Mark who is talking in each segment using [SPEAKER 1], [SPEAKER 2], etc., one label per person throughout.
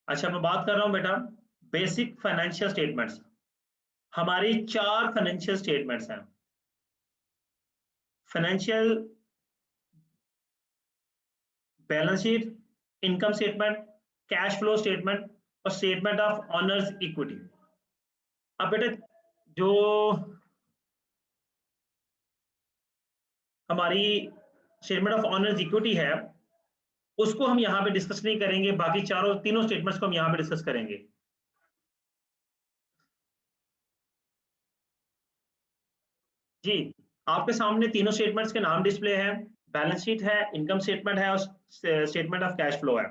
[SPEAKER 1] अच्छा, मैं बात कर रहा हूँ बेटा बेसिक फाइनेंशियल स्टेटमेंट्स। हमारी 4 फाइनेंशियल स्टेटमेंट्स हैं। Financial balance sheet, income statement, cash flow statement और स्टेटमेंट ऑफ ऑनर्स इक्विटी। अब बेटा जो हमारी स्टेटमेंट ऑफ ऑनर्स इक्विटी है उसको हम यहाँ पे डिस्कस नहीं करेंगे, बाकी तीनों स्टेटमेंट्स को हम यहाँ पे डिस्कस करेंगे। जी, आपके सामने तीनों स्टेटमेंट्स के नाम डिस्प्ले है। बैलेंस शीट है, इनकम स्टेटमेंट है और स्टेटमेंट ऑफ कैश फ्लो है।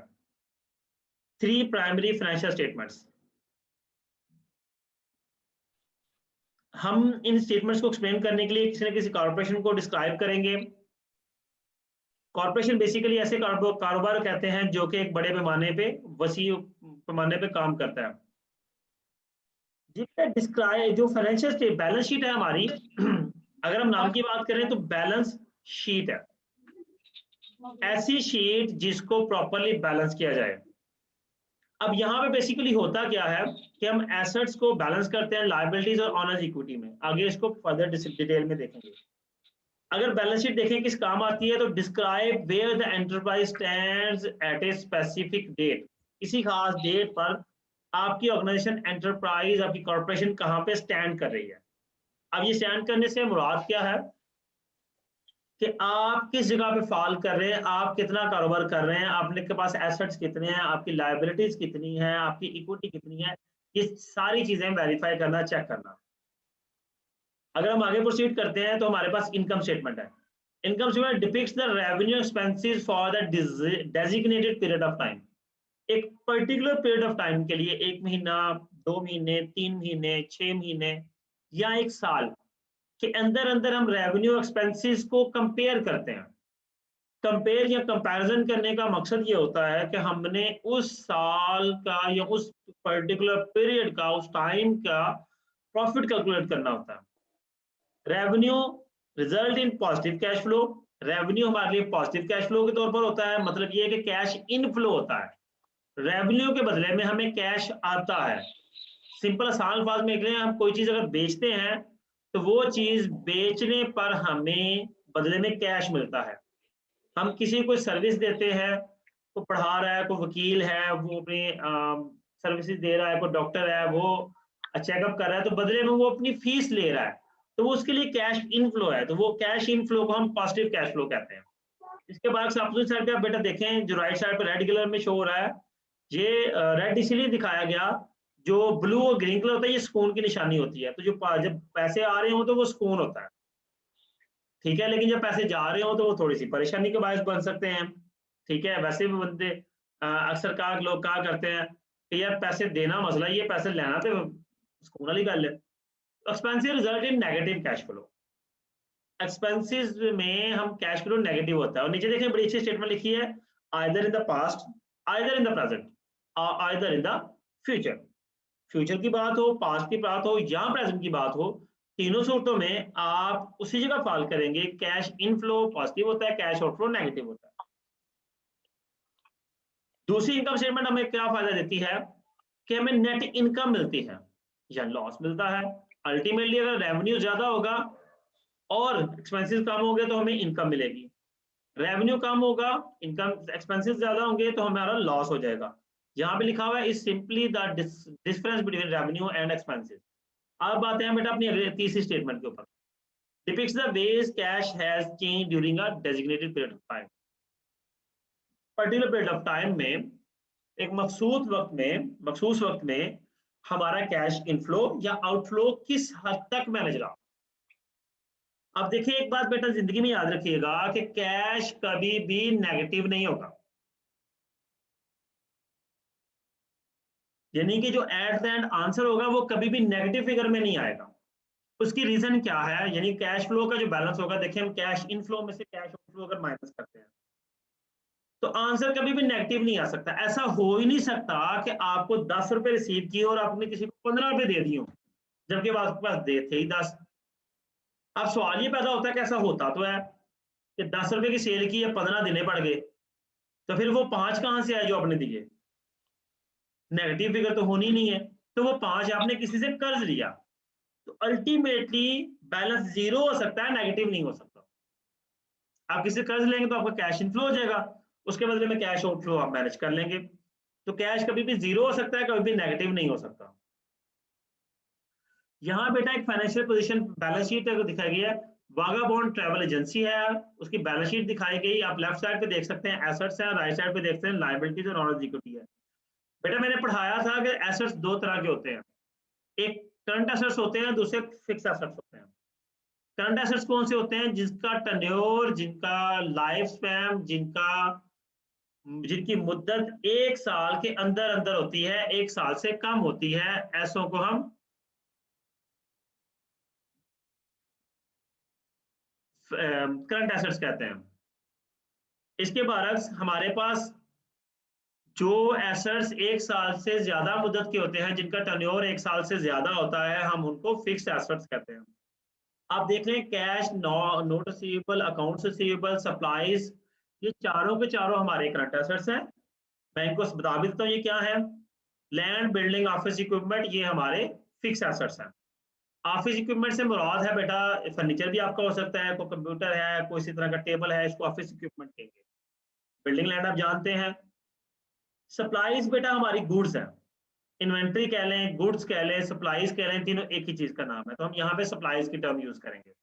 [SPEAKER 1] 3 प्राइमरी फाइनेंशियल स्टेटमेंट्स। हम इन स्टेटमेंट्स को एक्सप्लेन करने के लिए किसी न किसी कॉर्पोरेशन को डिस्क्राइब करेंगे। कॉर्पोरेशन बेसिकली ऐसे कारोबार कहते हैं जो कि एक बड़े पैमाने पे, वसी पैमाने पे काम करता है। जिसका डिस्क्राइब जो फाइनेंशियल बैलेंस शीट है हमारी अगर हम नाम की बात करें तो बैलेंस शीट है ऐसी शीट जिसको प्रॉपरली बैलेंस किया जाए। अब यहाँ पे बेसिकली होता क्या है कि हम एसेट्स को बैलेंस करते हैं लायबिलिटीज और ऑनर्स इक्विटी में। आगे इसको फर्दर डिटेल में देखेंगे। अगर बैलेंस शीट देखें किस काम आती है तो describe where the enterprise stands at a specific date. किसी खास डेट पर आपकी ऑर्गेनाइजेशन, एंटरप्राइज, आपकी कॉर्पोरेशन कहाँ पे स्टैंड कर रही है। अब ये स्टैंड करने से मुराद क्या है कि आप किस जगह पे फॉल कर रहे हैं, आप कितना कारोबार कर रहे हैं, आपने के पास एसेट्स कितने हैं, आपकी लायबिलिटीज कितनी है, आपकी इक्विटी कितनी है। ये सारी चीजें वेरीफाई करना, चेक करना। अगर हम आगे प्रोसीड करते हैं तो हमारे पास इनकम स्टेटमेंट है। Income statement depicts the revenue expenses for the designated period of time. एक पर्टिकुलर पीरियड ऑफ टाइम के लिए, 1 महीना, 2 महीने, 3 महीने, 6 महीने या 1 साल के अंदर अंदर हम रेवेन्यू एक्सपेंसेस को कंपेयर करते हैं। कंपेयर या कंपैरिजन करने का मकसद ये होता है कि हमने उस साल का या उस पर्टिकुलर पीरियड का, उस टाइम का प्रॉफिट कैलकुलेट करना होता है। Revenue result in positive cash flow. Revenue हमारे लिए पॉजिटिव कैश फ्लो के तौर पर होता है। मतलब ये है कि कैश इनफ्लो होता है। रेवेन्यू के बदले में हमें कैश आता है। सिंपल आसान अल्फाज में कहें, हम कोई चीज अगर बेचते हैं तो वो चीज बेचने पर हमें बदले में कैश मिलता है। हम किसी को सर्विस देते हैं, कोई पढ़ा रहा है, कोई वकील है, वो अपनी सर्विसेज दे रहा है, कोई डॉक्टर है, वो चेकअप कर रहा है, तो बदले में वो अपनी फीस ले रहा है, तो वो उसके लिए कैश इनफ्लो है। तो वो कैश इनफ्लो को हम पॉजिटिव कैश फ्लो कहते हैं। इसके बाद से अपोजिट साइड पे आप बेटा देखें, जो राइट साइड पे रेड कलर में शो हो रहा है, ये रेड इसलिए दिखाया गया, जो ब्लू और ग्रीन कलर होता है ये सुकून की निशानी होती है। तो जो जब पैसे आ रहे हो तो वो सुकून होता है, ठीक है। लेकिन जब पैसे जा रहे हो तो वो थोड़ी सी परेशानी के बायस बन सकते हैं, ठीक है। वैसे भी बंदे अक्सर लोग कहा करते हैं कि यार पैसे देना मसला, ये पैसे लेना तो सुकून वाली गल है। Expensive result in negative cash flow. Expenses में हम कैश फ्लो नेगेटिव होता है। और नीचे देखें बड़ी अच्छी स्टेटमेंट लिखी है, either in the past, either in the present, either in the future. Future की बात हो, पास्ट की बात हो या प्रेजेंट की बात हो, तीनों सूरतों में आप उसी जगह फॉल करेंगे। कैश इनफ्लो पॉजिटिव होता है, कैश आउटफ्लो नेगेटिव होता है। दूसरी इनकम स्टेटमेंट हमें क्या फायदा देती है कि हमें नेट इनकम मिलती है या लॉस मिलता है। अल्टीमेटली अगर रेवेन्यू ज्यादा होगा और एक्सपेंसेस कम होंगे तो हमें इनकम मिलेगी। रेवेन्यू कम होगा, इनकम एक्सपेंसेस ज्यादा होंगे तो हमारा लॉस हो जाएगा। यहाँ पे लिखा हुआ है is simply the difference between revenue and expenses. अब आते हैं बेटा अपनी अगली तीसरी स्टेटमेंट के ऊपर। Depicts the ways cash has change during a designated period of time. Particular period of time में, एक मखसूस वक्त में हमारा कैश इनफ्लो या आउटफ्लो किस हद तक मैनेज रहा। अब देखिए एक बात बेटा जिंदगी में याद रखिएगा कि कैश कभी भी नेगेटिव नहीं होगा। यानी कि जो एट द एंड आंसर होगा वो कभी भी नेगेटिव फिगर में नहीं आएगा। उसकी रीजन क्या है, यानी कैश फ्लो का जो बैलेंस होगा, देखिए हम कैश इनफ्लो में से कैश आउटफ्लो अगर माइनस करते हैं तो आंसर कभी भी नेगेटिव नहीं आ सकता। ऐसा हो ही नहीं सकता कि आपको 10 रुपए रिसीव किए और आपने किसी को 15 रुपए दे दिए, जबकि आपके पास दे थे ही 10। अब सवाल ये पैदा होता है कि ऐसा होता तो है कि 10 रुपए की सेल की है, 15 देने पड़ गए, तो फिर वो 5 कहां से आए जो आपने दिए। नेगेटिव फिगर तो होनी नहीं है, तो वो 5 आपने किसी से कर्ज लिया, तो अल्टीमेटली बैलेंस जीरो हो सकता है, नेगेटिव नहीं हो सकता। आप किसी से कर्ज लेंगे तो आपका कैश इनफ्लो हो जाएगा, उसके बदले में कैश आउटफ्लो आप मैनेज कर लेंगे। तो कैश कभी भी जीरो हो सकता है, कभी भी नेगेटिव नहीं हो सकता। यहाँ बेटा एक फाइनेंशियल पोजीशन बैलेंस शीट दिखाई गई है, वागाबॉन्ड ट्रैवल एजेंसी है, उसकी बैलेंस शीट दिखाई गई। आप लेफ्ट साइड पे देख सकते हैं एसेट्स है, राइट साइड पे देखते हैं लायबिलिटीज और नॉन इक्विटी है। बेटा मैंने पढ़ाया था कि एसेट्स दो तरह के होते हैं, एक करंट एसेट्स होते हैं, दूसरे फिक्स एसेट्स होते हैं। करंट एसेट्स कौन से होते हैं? जिसका टर्न्योर, जिनका लाइफ स्पैन, जिनकी मुद्दत 1 साल के अंदर अंदर होती है, 1 साल से कम होती है, ऐसों को हम करंट एसेट्स कहते हैं। इसके बरक्स हमारे पास जो एसेट्स 1 साल से ज्यादा मुद्दत के होते हैं, जिनका टर्नओवर 1 साल से ज्यादा होता है, हम उनको फिक्स्ड एसेट्स कहते हैं। आप देख लें cash, note receivable, accounts receivable, supplies, ये चारों के चारों हमारे करंट एसेट्स हैं। मैं इनको बता भी देता हूँ ये क्या है। लैंड, बिल्डिंग, ऑफिस इक्विपमेंट, ये हमारे फिक्स एसेट्स हैं। ऑफिस इक्विपमेंट से मुराद है बेटा फर्नीचर भी आपका हो सकता है, कोई कंप्यूटर है, कोई इसी तरह का टेबल है, इसको ऑफिस इक्विपमेंट कहेंगे। बिल्डिंग लैंड आप जानते हैं। सप्लाईज बेटा हमारी गुड्स है, इन्वेंट्री कह लें, गुड्स कह लें, सप्लाईज कह लें, तीनों एक ही चीज का नाम है, तो हम यहाँ पे सप्लाईज की टर्म यूज करेंगे।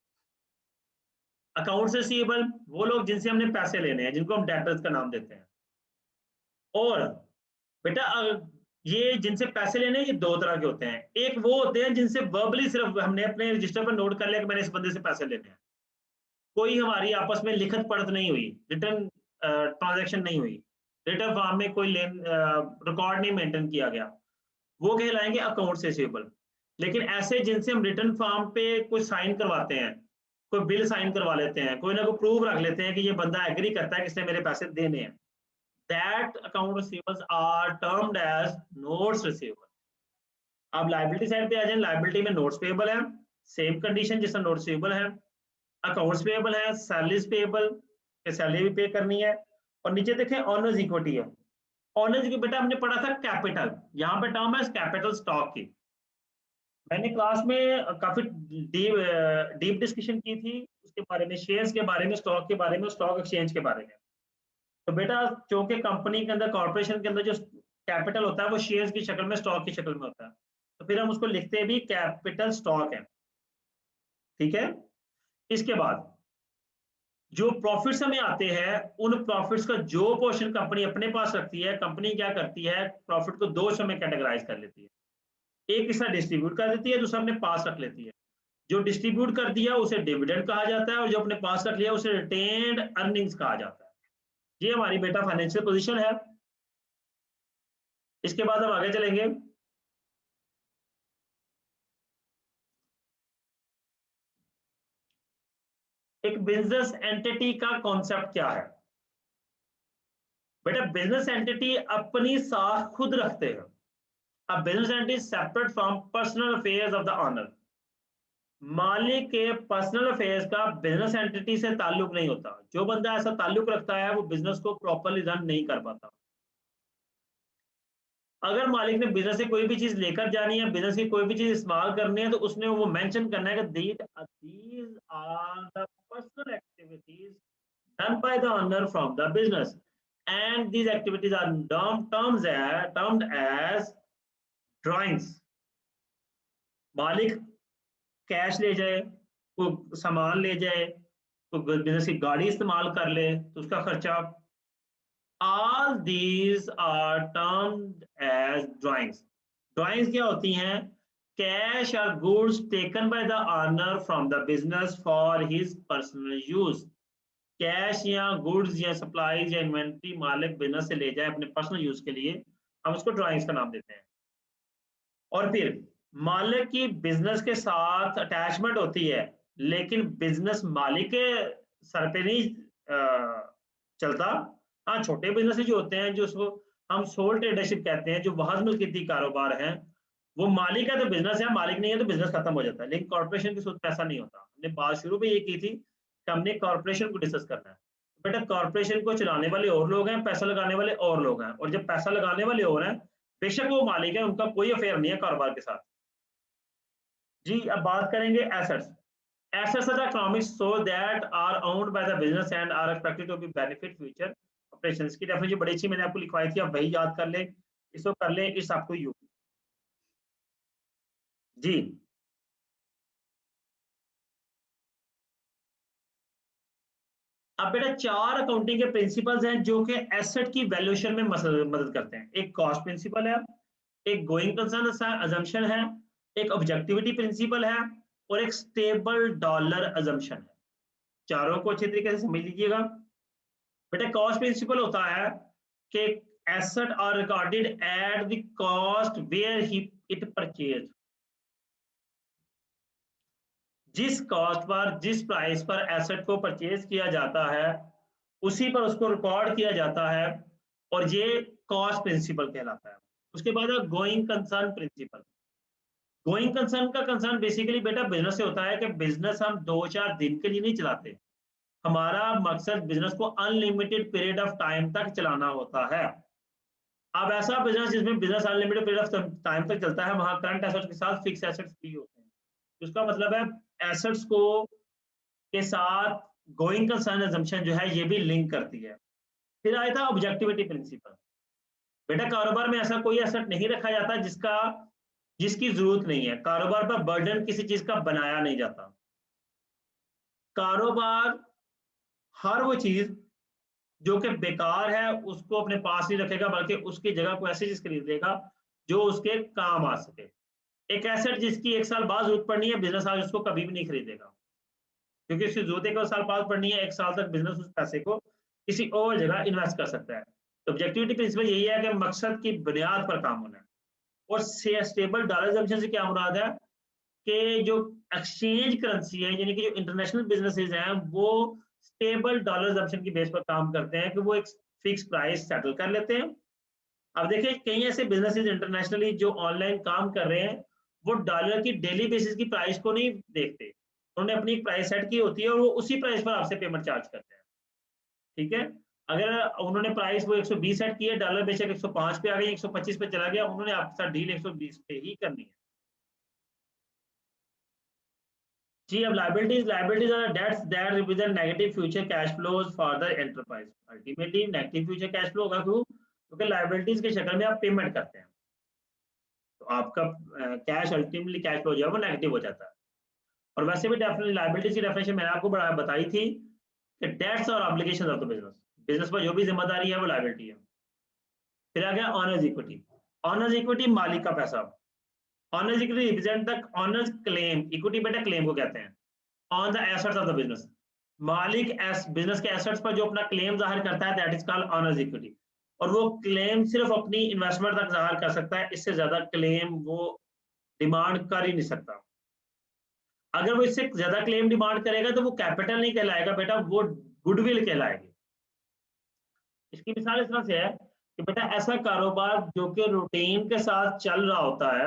[SPEAKER 1] अकाउंट्स रिसीवेबल, वो लोग जिनसे हमने पैसे लेने हैं, जिनको हम डेटर्स का नाम देते हैं। और बेटा ये जिनसे पैसे लेने हैं, ये दो तरह के होते हैं। एक वो होते हैं जिनसे वर्बली सिर्फ हमने अपने रजिस्टर पर नोट कर लिया कि मैंने इस बंदे से पैसे लेने हैं, कोई हमारी आपस में लिखत पढ़त नहीं हुई, रिटर्न ट्रांजैक्शन नहीं हुई, रिटर्न फॉर्म में कोई रिकॉर्ड नहीं मेंटेन किया गया, वो कहलाएंगे अकाउंट्स रिसीवेबल। लेकिन ऐसे जिनसे हम रिटर्न फॉर्म पे कोई साइन करवाते हैं, कोई बिल साइन करवा लेते हैं, कोई ना कोई प्रूफ रख लेते हैं कि ये बंदा एग्री करता है कि इसने मेरे पैसे देने हैं, that account receivables are termed as notes receivable. आप लायबिलिटी साइड पे आ जाए, लायबिलिटी में नोट्स पेएबल है, सेम कंडीशन जिसमें नोट्स पेएबल है। अकाउंट्स पेएबल है, सैलरीज पेएबल, सैलरी भी पे करनी है। और नीचे देखें ऑनर्स इक्विटी है। ऑनर्स की बेटा हमने पढ़ा था कैपिटल, यहाँ पे टर्म है कैपिटल स्टॉक की। मैंने क्लास में काफी डीप डिस्कशन की थी उसके बारे में, शेयर्स के बारे में, स्टॉक के बारे में, स्टॉक एक्सचेंज के बारे में। तो बेटा चूंकि कंपनी के अंदर, कॉर्पोरेशन के अंदर जो कैपिटल होता है वो शेयर्स की शक्ल में, स्टॉक की शक्ल में होता है, तो फिर हम उसको लिखते भी कैपिटल स्टॉक है। ठीक है। इसके बाद जो प्रॉफिट्स हमें आते हैं, उन प्रॉफिट्स का जो पोर्शन कंपनी अपने पास रखती है, कंपनी क्या करती है, प्रॉफिट को दो हिस्सों में कैटेगराइज कर लेती है। एक हिस्सा डिस्ट्रीब्यूट कर देती है, दूसरा अपने पास रख लेती है। जो डिस्ट्रीब्यूट कर दिया उसे डिविडेंड कहा जाता है, और जो अपने पास रख लिया उसे रिटेन्ड अर्निंग्स कहा जाता है। ये हमारी बेटा फाइनेंशियल पोजीशन है। इसके बाद हम आगे चलेंगे। एक बिजनेस एंटिटी का कॉन्सेप्ट क्या है? बेटा बिजनेस एंटिटी अपनी साख खुद रखते हैं। A business entity is separate from personal affairs of the owner. मालिक के पर्सनल अफेयर्स का बिजनेस एंटिटी से ताल्लुक नहीं होता। जो बंदा ऐसा ताल्लुक रखता है वो बिजनेस को प्रॉपरली रन नहीं कर पाता। अगर मालिक ने बिजनेस से कोई भी चीज लेकर जानी है, बिजनेस की कोई भी चीज इस्तेमाल करनी है, तो उसने वो मेंशन करना है कि these are the personal activities done by the owner from the business, and these activities are termed as drawings. मालिक कैश ले जाए, कोई सामान ले जाए, कोई बिजनेस की गाड़ी इस्तेमाल कर ले तो उसका खर्चा, all these are termed as drawings. Drawings क्या होती हैं? कैश और goods taken by the owner from the business for his personal use. Cash या गुड्स या सप्लाईज या इन्वेंट्री मालिक बिजनेस से ले जाए अपने पर्सनल यूज के लिए, हम उसको ड्राइंग्स का नाम देते हैं। और फिर मालिक की बिजनेस के साथ अटैचमेंट होती है, लेकिन बिजनेस मालिक के सर पे नहीं चलता। हाँ, छोटे बिजनेस जो होते हैं, जो उसको हम सोल ट्रेडरशिप कहते हैं, जो वहज मिल्कियती कारोबार है, वो मालिक है तो बिजनेस है, मालिक नहीं है तो बिजनेस खत्म हो जाता है। लेकिन कॉर्पोरेशन की सूरत में ऐसा नहीं होता। हमने बात शुरू में ये की थी कि हमने कॉर्पोरेशन को डिस्कस करना है। बेटा कॉर्पोरेशन को चलाने वाले और लोग हैं, पैसा लगाने वाले और लोग हैं, और जब पैसा लगाने वाले और हैं बेशक वो मालिक है, उनका कोई अफेयर नहीं है कारोबार के साथ। जी, अब बात करेंगे assets. Assets are economics so that are owned by the business and are expected to be benefit future operations. की डेफिनेशन बड़ी अच्छी मैंने आपको लिखवाई थी, अब वही याद कर ले, इसको कर ले, इट्स अप टू यू। जी, अब बेटा 4 अकाउंटिंग के प्रिंसिपल्स हैं जो कि एसेट की वैल्यूएशन में मदद करते हैं। एक कॉस्ट प्रिंसिपल है, एक गोइंग कंसर्न अजम्पशन है, एक ऑब्जेक्टिविटी प्रिंसिपल है, और एक स्टेबल डॉलर अजम्पशन है। चारों को अच्छी तरीके से समझ लीजिएगा। बेटा कॉस्ट प्रिंसिपल होता है कि asset are recorded at the cost where he it purchase. जिस कॉस्ट पर, जिस प्राइस पर एसेट को परचेज किया जाता है, उसी पर उसको रिकॉर्ड किया जाता है, और ये कॉस्ट प्रिंसिपल कहलाता है। उसके बाद going concern principle. Going concern का कंसर्न बेसिकली बेटा बिजनेस से होता है कि बिजनेस हम 2-4 दिन के लिए नहीं चलाते। हमारा मकसद बिजनेस को अनलिमिटेड पीरियड ऑफ टाइम तक चलाना होता है। अब ऐसा बिजनेस जिसमें business unlimited period of time तक चलता है, वहां करंट एसेट्स के साथ फिक्स एसेट्स भी होते हैं। उसका मतलब है एसेट्स को के साथ गोइंग कंसर्न अजम्पशन जो है ये भी लिंक करती है। फिर आया था ऑब्जेक्टिविटी प्रिंसिपल। बेटा कारोबार में ऐसा कोई एसेट नहीं रखा जाता जिसकी जरूरत नहीं है। कारोबार पर बर्डन किसी चीज का बनाया नहीं जाता। कारोबार हर वो चीज जो कि बेकार है उसको अपने पास नहीं रखेगा, बल्कि उसकी जगह कोई ऐसी चीज खरीदेगा जो उसके काम आ सके। एक एसेट जिसकी 1 साल बाद जरूरत पड़नी है, बिजनेस आज उसको कभी भी नहीं खरीदेगा, क्योंकि उसकी जरूरत 1 साल बाद पड़नी है। 1 साल तक बिजनेस उस पैसे को किसी और जगह इन्वेस्ट कर सकता है। तो ऑब्जेक्टिविटी प्रिंसिपल यही है कि मकसद की बुनियाद पर काम होना है। और स्टेबल डॉलर जंक्शन से क्या मुराद है कि जो एक्सचेंज करेंसी है, यानी कि जो इंटरनेशनल बिजनेसेस हैं, वो स्टेबल डॉलर जंक्शन की बेस पर काम करते हैं कि वो एक फिक्स प्राइस सेटल कर लेते हैं। अब देखिए कई ऐसे बिजनेसेस इंटरनेशनली जो ऑनलाइन काम कर रहे हैं, वो डॉलर की डेली बेसिस की प्राइस को नहीं देखते। उन्होंने अपनी प्राइस सेट की होती है और वो उसी प्राइस पर आपसे पेमेंट चार्ज करते हैं। ठीक है, अगर उन्होंने प्राइस वो 120 सेट की है, डॉलर बेशक 105 पे आ गई, 125 पे चला गया, उन्होंने आपके साथ डील 120 पे ही करनी है। जी, अब liabilities are debts that represent negative future cash flows for the enterprise. Ultimately negative future cash flow होगा, क्यों? क्योंकि लायबिलिटीज की शक्ल में आप पेमेंट करते हैं, तो आपका कैश अल्टीमेटली कैश फ्लो जो है वो नेगेटिव हो जाता है। और वैसे भी डेफिनेटली लायबिलिटीज की डेफिनेशन मैंने आपको बड़ा बताई थी कि डेट्स और obligations of the business. Business पर जो भी जिम्मेदारी है वो लायबिलिटी है। फिर आ गया ऑनर्स इक्विटी। ऑनर्स इक्विटी मालिक का पैसा। Honours equity represent the honours claim. Equity बेटा क्लेम को कहते हैं on the assets of the business. मालिक बिजनेस के एसेट्स पर जो अपना क्लेम जाहिर करता है, that is called owners equity. और वो क्लेम सिर्फ अपनी इन्वेस्टमेंट तक जाहिर कर सकता है, इससे ज्यादा क्लेम वो डिमांड कर ही नहीं सकता। अगर वो इससे ज्यादा क्लेम डिमांड करेगा तो वो कैपिटल नहीं कहलाएगा बेटा, वो गुडविल कहलाएगी। इसकी मिसाल इस तरह से है कि बेटा ऐसा कारोबार जो कि रूटीन के साथ चल रहा होता है,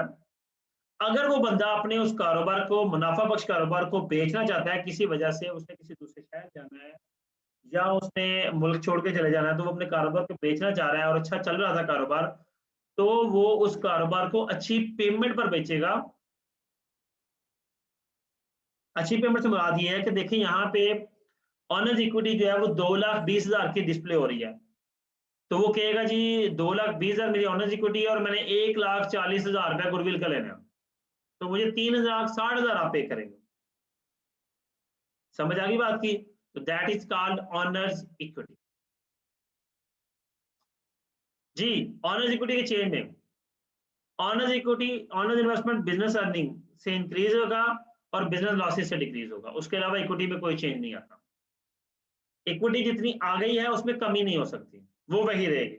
[SPEAKER 1] अगर वो बंदा अपने उस कारोबार को, मुनाफा बख्श कारोबार को बेचना चाहता है, किसी वजह से उसने किसी दूसरे शहर जाना है या उसने मुल्क छोड़ के चले जाना है, तो वो अपने कारोबार को बेचना चाह रहा है और अच्छा चल रहा था कारोबार, तो वो उस कारोबार को अच्छी पेमेंट पर बेचेगा। अच्छी पेमेंट से मुराद ये है कि देखिए यहाँ पे ऑनर्स इक्विटी जो है वो 2,20,000 की डिस्प्ले हो रही है, तो वो कहेगा जी 2,20,000 मेरी ऑनर्स इक्विटी है और मैंने 1,40,000 रुपया गुडविल का लेना है, तो मुझे 3,60,000 आप पे करेंगे। समझ आ गई बात की? तो that is called owners equity. जी, ऑनर्स इक्विटी के चेंज में owners equity, owners investment business earning से इंक्रीज होगा और बिजनेस लॉसेस से डिक्रीज होगा। उसके अलावा इक्विटी में कोई चेंज नहीं आता। इक्विटी जितनी आ गई है उसमें कमी नहीं हो सकती, वो वही रहेगी।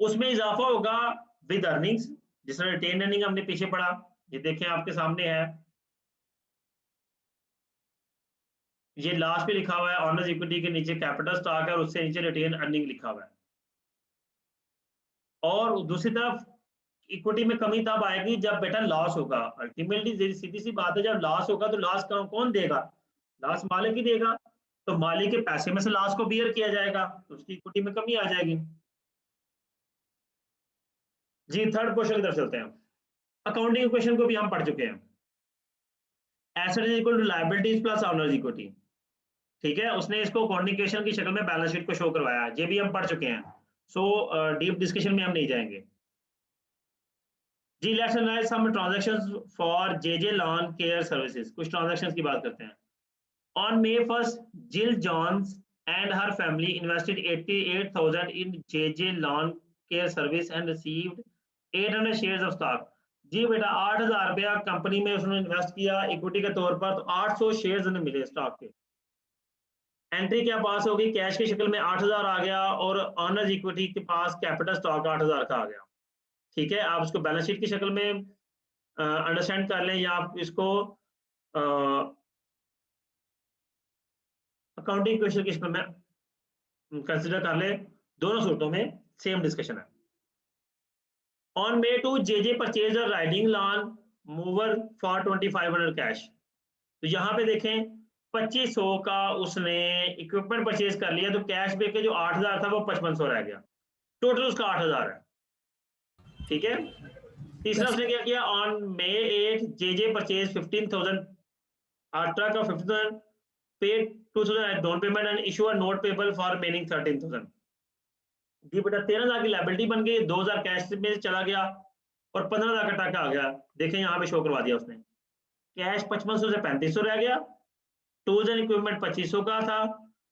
[SPEAKER 1] उसमें इजाफा होगा विद अर्निंग्स। जिस तरह रिटेन अर्निंग हमने पीछे पढ़ा, ये देखें आपके सामने है, ये लास्ट पे लिखा हुआ है ऑनर्स इक्विटी के नीचे कैपिटल स्टॉक है और उससे नीचे रिटेन अर्निंग लिखा हुआ है। और दूसरी तरफ इक्विटी में कमी तब आएगी जब बेटा लॉस होगा। अल्टीमेटली सीधी सी बात है, जब लॉस होगा तो लॉस कौन देगा? लॉस मालिक ही देगा। तो मालिक के पैसे में से लॉस को बियर किया जाएगा, तो उसकी इक्विटी में कमी आ जाएगी। जी थर्ड क्वेश्चन की तरफ चलते हैं। अकाउंटिंग क्वेश्चन को भी हम पढ़ चुके हैं। Asset is equal to liabilities plus owners equity, ठीक है, उसने इसको अकाउंटिंग की शक्ल में बैलेंस शीट को शो करवाया, ये भी हम पढ़ चुके हैं। सो डीप डिस्कशन में हम नहीं जाएंगे। जी let's analyze some transactions for JJ lawn care services, कुछ ट्रांजैक्शंस की बात करते हैं। On May 1st, Jill Johns and her family invested 88,000 in JJ Lawn Care Service and received 800 shares of stock। जी बेटा 8,000 रुपया कंपनी में उसने इन्वेस्ट किया इक्विटी के तौर पर, तो 800 शेयर्स उन्हें मिले स्टॉक के। एंट्री क्या पास होगी, कैश की शक्ल में 8,000 आ गया और ऑनर्स इक्विटी के पास कैपिटल स्टॉक 8,000 का आ गया। ठीक है, आप इसको बैलेंस शीट की शक्ल में अंडरस्टैंड कर लें या आप इसको अकाउंटिंग क्वेश्चन की शक्ल में कंसिडर कर ले। दोनों सूत्रों में सेम डिस्कशन है। On May 2 JJ purchase riding lawn mower for 2500 cash. तो यहाँ पे देखें 2500 का उसने इक्विपमेंट परचेज कर लिया, तो कैश पे के जो 8,000 था वो 5500 रह गया, टोटल उसका 8,000 है। ठीक है, तीसरा उसने क्या किया, on May 8 JJ purchase 15,000 truck of 15,000 paid 2,000 down payment and issue a note payable for remaining 13,000। जी बेटा 13,000 की लायबिलिटी बन गई, 2,000 कैश में चला गया और 15,000 का टका आ गया। देखें यहाँ पे शो करवा दिया उसने, कैश 5500 से 3500 रह गया, टूल्स एंड इक्विपमेंट 2500 का था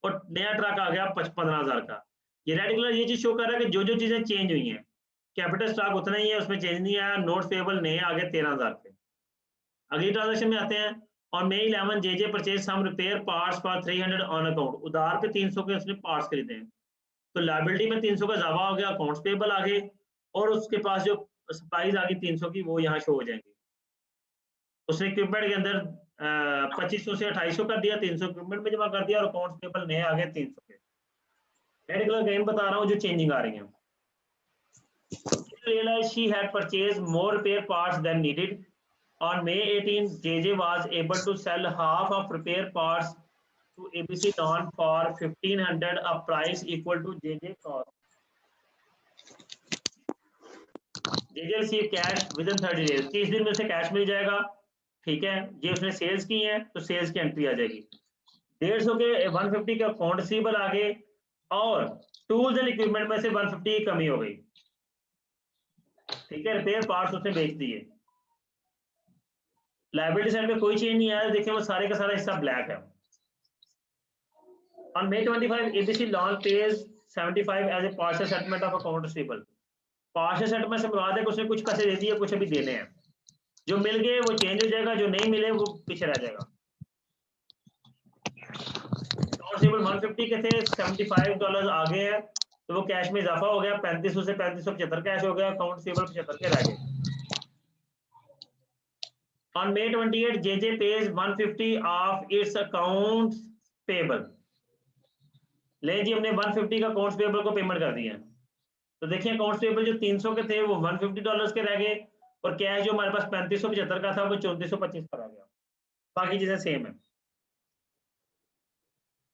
[SPEAKER 1] और नया ट्रक आ गया 15,000 का। ये रेड कलर ये चीज शो कर रहा है कि जो जो चीजें चेंज हुई हैं, कैपिटल स्टॉक उतना ही है, उसमें चेंज नहीं आया, नोट्स पेबल नए आ गए 13,000 के। अगली ट्रांजेक्शन में आते हैं। और May 11 JJ purchase some repair parts for 300 on account, उधार पे 300 के उसने पार्ट्स खरीदे हैं, तो लायबिलिटी में 300 का इजाफा हो गया, अकाउंट्स पेबल आ गए और उसके पास जो सप्लाईज आ गई 300 की वो यहाँ शो हो जाएंगी। उसने इक्विपमेंट के अंदर 2500 से 2800 कर दिया, 300 इक्विपमेंट में जमा कर दिया और अकाउंट्स पेबल नए आ गए 300 के। रेड कलर गेम बता रहा हूँ जो चेंजिंग आ रही है। Realized she had purchased more repair parts than needed. On May 18, JJ was able to sell half of repair parts to ABC Lawn for 1,500, a price equal to JJ cost. JJ receive cash within 30 days, 30 दिन में उसे cash मिल जाएगा। ठीक है, ये उसने sales की है तो सेल्स की एंट्री आ जाएगी। 150 के 150 के अकाउंट रिसीवेबल आ गए और टूल्स एंड इक्विपमेंट में से 150 की कमी हो गई। ठीक है, रिपेयर पार्ट्स उसने बेच दिए। लायबिलिटी साइड पे कोई चेंज नहीं आया, देखिए वो सारे का सारा हिस्सा ब्लैक है। On May 25, ABC Lawn pays 75 as a partial settlement of account receivable. Partial settlement से मुराद है कि उसने कुछ पैसे दे दिए, कुछ अभी देने हैं, जो मिल गए वो चेंज हो जाएगा, जो नहीं मिले वो पीछे रह जाएगा। अकाउंट रिसीवेबल 150 के थे, $75 आ गए हैं, तो वो कैश में इजाफा हो गया, 3500 से 3575 कैश हो गया, अकाउंट रिसीवेबल 75 के रह गए। On May 28, JJ pays 150 of its accounts payable। ले जी हमने 150 का अकाउंट्स पेबल को पेमेंट कर दिया, तो देखिए अकाउंट्स पेबल जो 300 के थे वो $150 के रह गए और कैश जो हमारे पास 3575 का था वो 3425 पर आ गया। बाकी चीजें सेम है।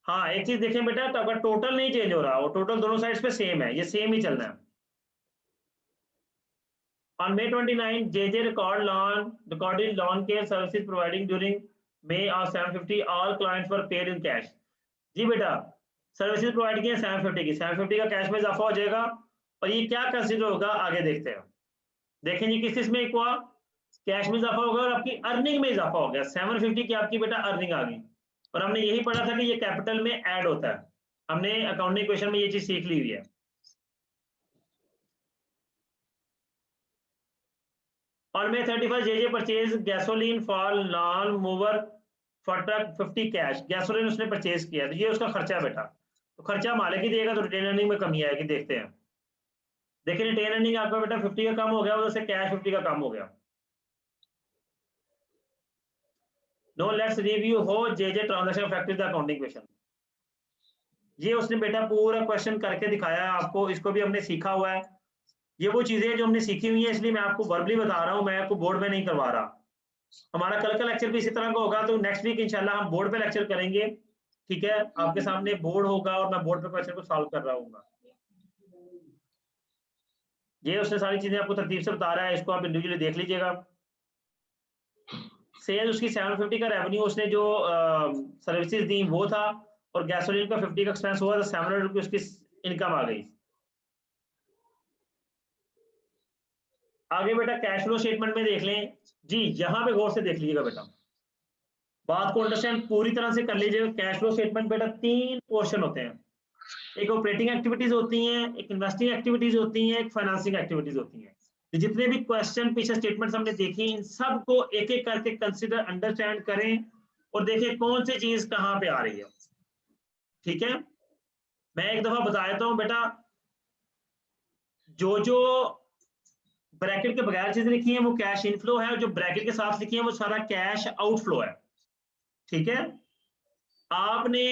[SPEAKER 1] हाँ एक चीज देखें बेटा, तो अगर टोटल नहीं चेंज हो रहा, वो टोटल दोनों साइड्स पे सेम है, ये सेम ही चलना है। On May 29, JJ recorded lawn care services providing during May of 750, all clients were paid in cash। जी बेटा सर्विसेज प्रोवाइड की है 750 की, 750 का कैश में इजाफा हो जाएगा और ये क्या कंसीडर होगा आगे देखते हैं। देखें जी किस किस में एक हुआ, कैश में इजाफा होगा और आपकी अर्निंग में इजाफा हो गया, 750 की आपकी बेटा अर्निंग आ गई। और हमने यही पढ़ा था कि ये कैपिटल में ऐड होता है, हमने अकाउंटिंग क्वेश्चन में ये चीज सीख ली हुई है। और May 31 JJ purchase gasoline for lawn mower for truck 50 cash, gasoline उसने परचेज किया, तो ये उसका खर्चा बेटा, तो खर्चा मालिक ही देगा, तो रिटेन अर्निंग में कमी आएगी, देखते हैं। देखिए रिटेन अर्निंग आपका बेटा 50 का कम हो गया, उधर से कैश 50 का कम हो गया। नो लेट्स रिव्यू हो JJ transaction factor the accounting question. ये उसने बेटा पूरा क्वेश्चन करके दिखाया है आपको, इसको भी हमने सीखा हुआ है। ये वो चीजें जो हमने सीखी हुई है, इसलिए मैं आपको वर्बली बता रहा हूँ, मैं आपको बोर्ड में नहीं करवा रहा। हमारा कल का लेक्चर भी इसी तरह का होगा, तो नेक्स्ट वीक इंशाल्लाह हम बोर्ड पे लेक्चर करेंगे। ठीक है, आपके सामने बोर्ड होगा और मैं बोर्ड पे क्वेश्चन को सॉल्व कर रहा हूँ। ये उसने सारी चीजें आपको तरतीब से बता रहा है, इसको आप इंडिविजुअली देख लीजिएगा। सेल उसकी 750 का रेवेन्यू, उसने जो सर्विसेज दी वो था, और गैसोलीन का 50 का एक्सपेंस हुआ, तो 700 रुपये उसकी इनकम आ गई। आगे बेटा कैश फ्लो स्टेटमेंट में देख लें जी, यहां पे गौर से देख लीजिएगा बेटा, बात को अंडरस्टैंड पूरी तरह से कर लीजिएगा। कैश फ्लो स्टेटमेंट बेटा 3 पोर्शन होते हैं, एक ऑपरेटिंग एक्टिविटीज होती हैं, एक इन्वेस्टिंग एक्टिविटीज होती हैं, एक फाइनेंसिंग एक्टिविटीज होती हैं। तो जितने भी क्वेश्चन पीछे स्टेटमेंट्स हमने देखी, इन सब को एक एक करके कंसीडर अंडरस्टैंड करें और देखिए कौन सी चीज कहां पे आ रही है। ठीक है, मैं एक दफा बता देता हूं बेटा, जो ब्रैकेट के बगैर चीजें लिखी हैं वो कैश इनफ्लो है, और जो ब्रैकेट के साथ लिखी है वो सारा कैश आउटफ्लो है। ठीक है, आपने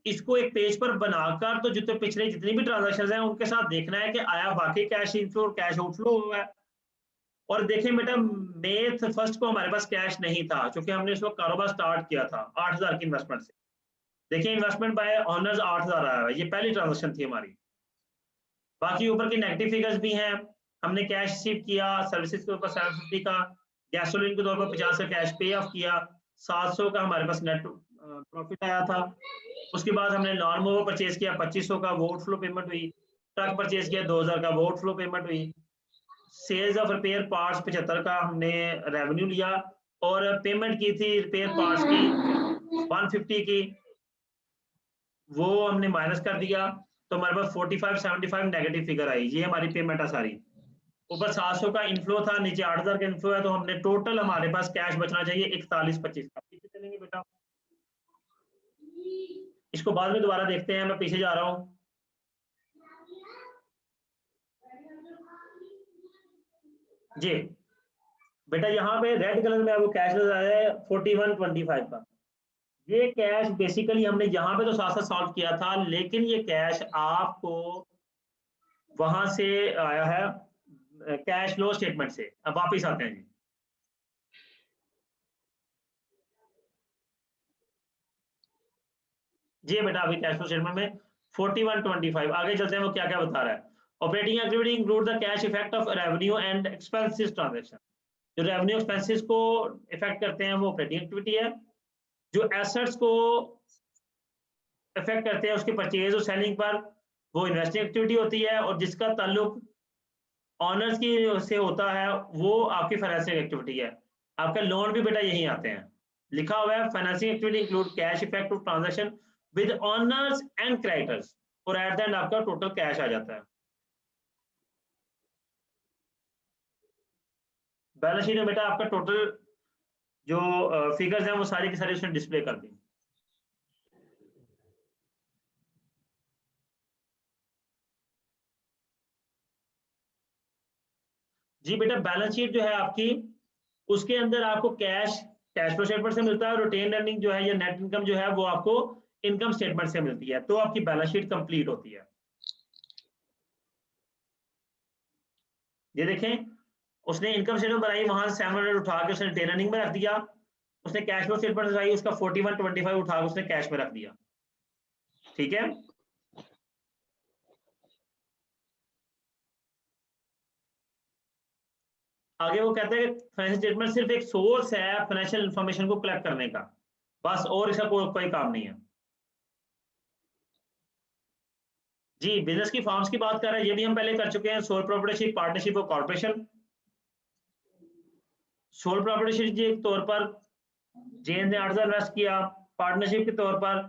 [SPEAKER 1] इसको एक पेज पर बनाकर तो जितने पिछले जितनी भी ट्रांजैक्शंस हैं उनके साथ देखना है कि आया वाकई कैश इनफ्लो और कैश आउटफ्लो हुआ है। और देखें बेटा, मेथ फर्स्ट को हमारे पास कैश नहीं था, क्योंकि हमने इस वक्त कारोबार स्टार्ट किया था 8000 की इन्वेस्टमेंट से। देखिए इन्वेस्टमेंट बाय ऑनर्स 8000 आया है, ये पहली ट्रांजेक्शन थी हमारी। बाकी ऊपर की नेगेटिव फिगर्स भी हैं, हमने कैश रिसीव किया सर्विसेज के ऊपर 750 का, गैसोलीन के तौर पर 50 का कैश पे ऑफ किया, 700 का हमारे पास नेट प्रॉफिट आया था। उसके बाद हमने नॉन मूवर परचेज किया 2500 का, वो आउटफ्लो पेमेंट हुई। ट्रक परचेज किया 2000 का, वो आउटफ्लो पेमेंट हुई। सेल्स ऑफ रिपेयर पार्ट्स 75 का हमने रेवेन्यू लिया, और पेमेंट की थी रिपेयर पार्ट्स की 150 की, वो हमने माइनस कर दिया, तो हमारे पास 4575 नेगेटिव फिगर आई। ये हमारी पेमेंट है सारी। ऊपर 700 का इनफ्लो था, नीचे 8000 का इनफ्लो है, तो हमने टोटल हमारे पास कैश बचना चाहिए 4125 का। पीछे चलेंगे बेटा, इसको बाद में दोबारा देखते हैं, मैं पीछे जा रहा हूं। जी बेटा, यहाँ पे रेड कलर में आपको कैश नजर आ रहा है 4125 का। ये कैश बेसिकली हमने यहाँ पे तो साथ साथ सॉल्व किया था, लेकिन ये कैश आपको वहां से आया है कैश फ्लो स्टेटमेंट से। अब वापिस आते हैं जी बेटा, अभी कैश फ्लो स्टेटमेंट में 4125 आगे चलते हैं, वो क्या क्या बता रहा है। Operating activity include the cash effect of revenue and expenses transaction. जो रेवेन्यू एक्सपेंसेस को इफेक्ट करते हैं वो ऑपरेटिंग एक्टिविटी है। जो एसेट्स को इफेक्ट करते हैं उसके परचेज और सेलिंग पर, वो इन्वेस्टिंग एक्टिविटी होती है। और जिसका ताल्लुक ऑनर्स की से होता है वो आपकी फाइनेंसिंग एक्टिविटी है। आपका लोन भी बेटा यही आते हैं, लिखा हुआ है financing activity include cash effect of transaction with honours and creditors, और एट द एंड आपका टोटल कैश आ जाता है। बैलेंस शीट में बेटा आपका टोटल जो फिगर्स हैं वो सारी की सारी उसने डिस्प्ले कर दी। जी बेटा, बैलेंस शीट जो है आपकी, उसके अंदर आपको कैश फ्लो स्टेटमेंट से मिलता है, रिटेन अर्निंग जो है या नेट इनकम जो है वो आपको इनकम स्टेटमेंट से मिलती है, तो आपकी बैलेंस शीट कंप्लीट होती है। ये देखें, उसने इनकम स्टेटमेंट बनाई, वहां से 700 उठा के उसने रिटेन अर्निंग में रख दिया। उसने कैश फ्लो स्टेटमेंट बनाई, उसका 4125 उठा के उसने कैश में रख दिया। ठीक है, आगे वो कहते हैं कि फाइनेंशियल स्टेटमेंट सिर्फ एक सोर्स है फाइनेंशियल इंफॉर्मेशन को कलेक्ट करने का, बस, और इसका कोई काम नहीं है। जी बिजनेस की फॉर्म्स की बात कर रहे हैं, ये भी हम पहले कर चुके हैं, सोल प्रोप्राइटरशिप, पार्टनरशिप और कॉर्पोरेशन। सोल प्रोप्राइटरशिप के तौर पर जेन ने 8000 इन्वेस्ट किया, पार्टनरशिप के तौर पर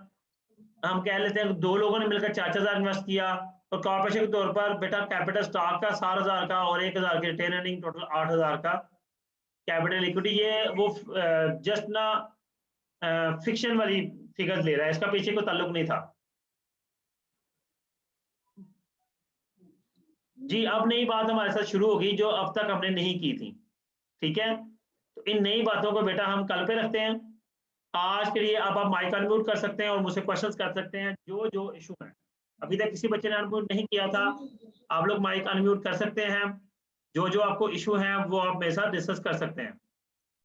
[SPEAKER 1] हम कह लेते हैं 2 लोगों ने मिलकर 4000 इन्वेस्ट किया, और कॉर्पोरेशन के तौर पर बेटा कैपिटल स्टॉक का 7000 का और 1000 के रिटेन अर्निंग टोटल 8000 का कैपिटल इक्विटी। ये वो जस्ट ना फिक्शन वाली फिगर्स ले रहा है, इसका पीछे कोई ताल्लुक नहीं था। जी अब नई बात हमारे साथ शुरू होगी जो अब तक हमने नहीं की थी। ठीक है, तो इन नई बातों को बेटा हम कल पे रखते हैं। आज के लिए अब आप माइक अनम्यूट कर सकते हैं और मुझसे क्वेश्चंस कर सकते हैं जो जो इशू है। अभी तक किसी बच्चे ने अनम्यूट नहीं किया था, आप लोग माइक अनम्यूट कर सकते हैं। जो जो आपको इशू है वो आप मेरे साथ डिस्कस कर सकते हैं।